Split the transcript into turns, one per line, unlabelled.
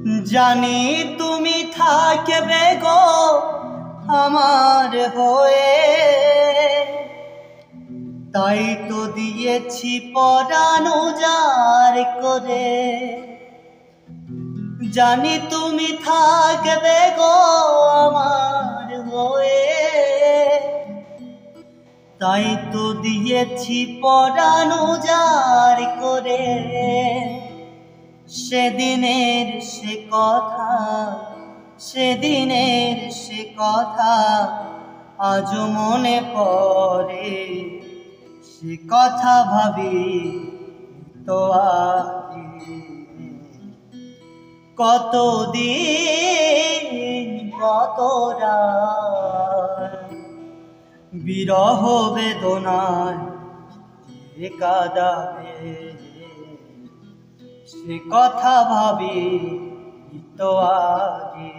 জানি তুমি থাকবে গো আমার হয়ে, তাই তো দিয়েছি পরাণ উজাড় করে। জানি তুমি থাকবে গো আমার হয়ে, তাই তো দিয়েছি পরাণ উজাড় করে। সেদিনের সে কথা, সেদিনের সে কথা আজও মনে পড়ে। সে কথা ভাবি তো আগে, কতদিন কত রাত বিরহ বেদনায় যে কাঁদাবে। সে কথা ভাবি তো আগে।